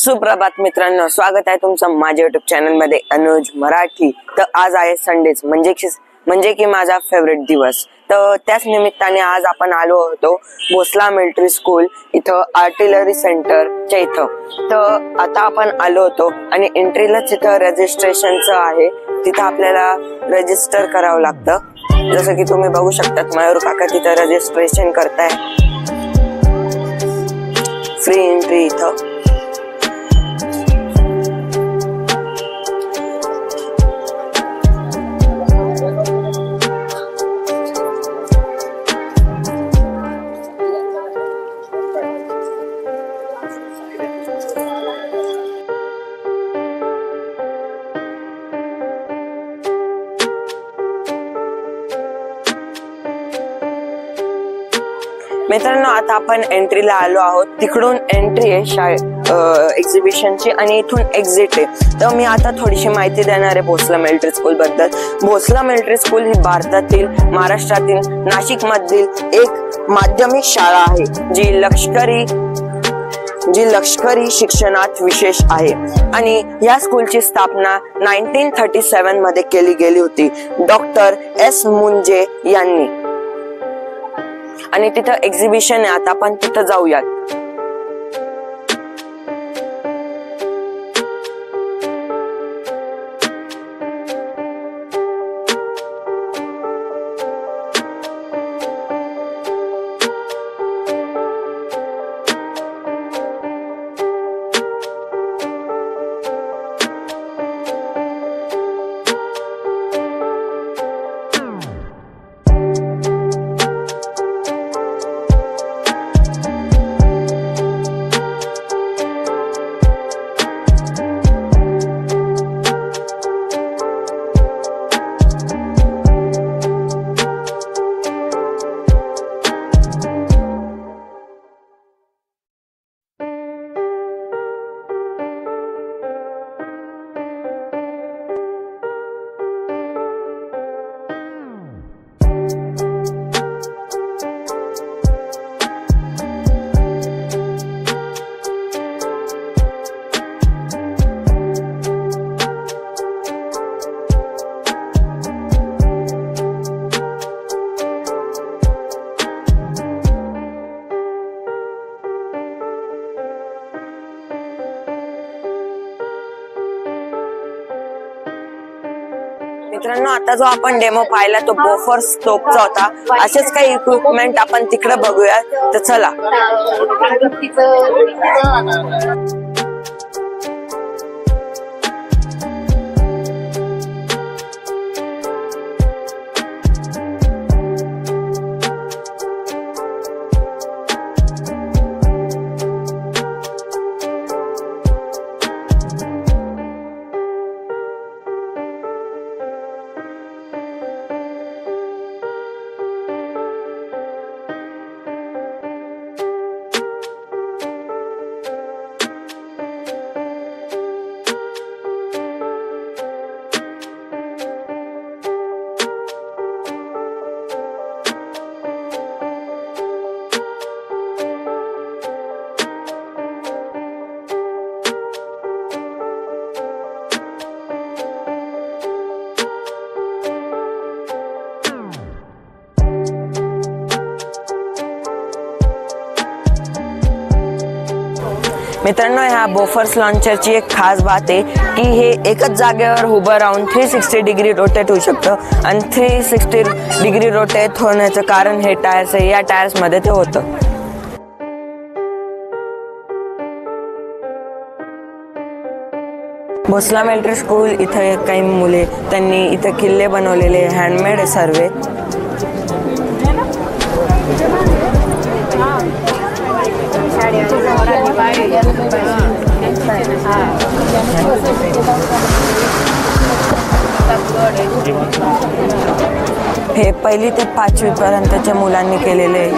सुप्रभात मित्रांनो, स्वागत आहे तुमचं माझ्या YouTube चॅनल मध्ये अनुज मराठी। तर आज आहे संडेच म्हणजे की माझा फेवरेट दिवस। तर त्याच निमित्ताने आज आपण आलो होतो भोसला मिलिटरी स्कूल इथं आर्टिलरी सेंटरच्या इथं। तर आता आपण आलो होतो आणि एंट्रीला तिथं रजिस्ट्रेशनचं आहे, तिथं आपल्याला रजिस्टर करावं लागतं। जसं की तुम्ही बघू शकतात मयूर काका तिथं रजिस्ट्रेशन करताय। फ्री एंट्री इथं। मित्रांनो आता आपण एंट्रीला आलो आहोत, तिकडून एंट्री आहे एक्झिबिशनची आणि इथून एक्झिट आहे। तर मी आता थोडीशी माहिती देणार आहे भोसला मिलिटरी स्कूल बद्दल। भोसला मिलिटरी स्कूल ही भारतातील महाराष्ट्रातील नाशिक मधील एक माध्यमिक शाळा आहे जी लष्करी शिक्षणात विशेष आहे आणि या स्कूलची स्थापना 1937 मध्ये केली गेली होती डॉक्टर एस मुंजे यांनी। आणि तिथं एक्झिबिशन आहे, आता आपण तिथं जाऊयात। मित्रांनो आता जो आपण डेमो पाहिला तो बोफोर्स तोफचा होता। असेच काही इक्विपमेंट आपण तिकडे बघूया, तर चला। मित्रांनो ह्या बोफोर्स लॉन्चरची एक खास बात आहे की हे एकच जागेवर उभं राहून 360 डिग्री रोटेट होऊ शकतं आणि 360 डिग्री रोटेट होण्याचं कारण हे टायर्स आहे, या टायर्स मध्ये ते होतं। भोसला मिलिटरी स्कूल इथं काही मुले त्यांनी इथं किल्ले बनवलेले हँडमेड सर्वे। हे 1ली ते 5वी पर्यंतच्या मुलांनी केलेले आहे।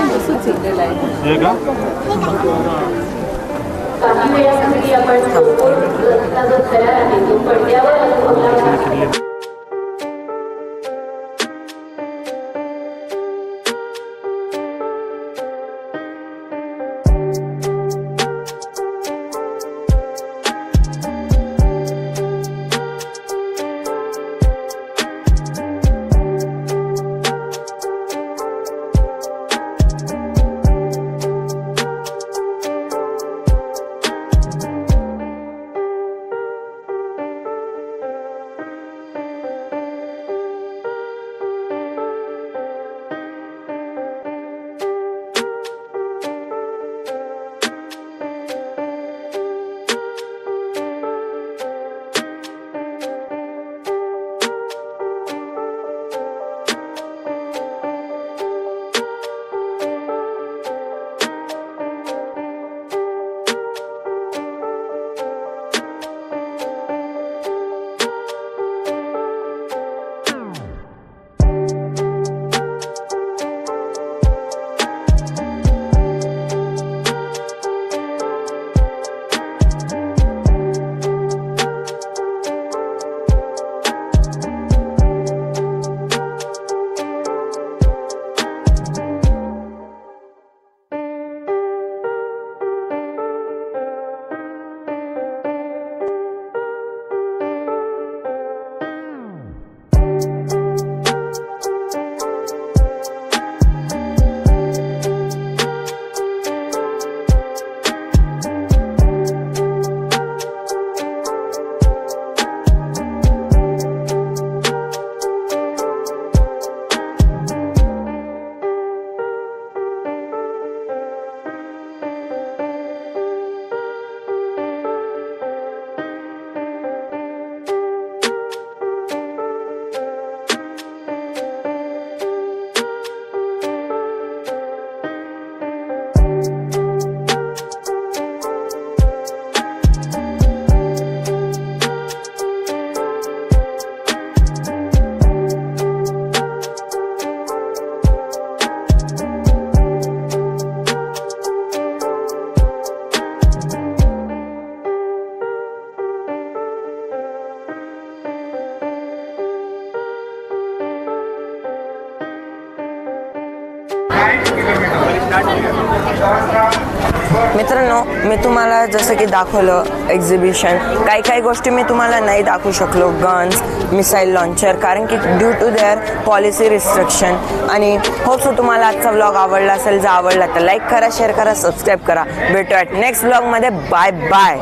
मित्रांनो, मी तुम्हाला जसं की दाखवलं एक्झिबिशन, काही गोष्टी मी तुम्हाला नाही दाखवू शकलो, गन्स, मिसाईल लॉन्चर, कारण की due to their policy restriction. आणि होप सो तुम्हाला आजचा व्लॉग आवडला असेल. जर आवडला तर लाईक करा, शेअर करा, सबस्क्राईब करा. भेटूयात नेक्स्ट व्लॉगमध्ये. Bye bye.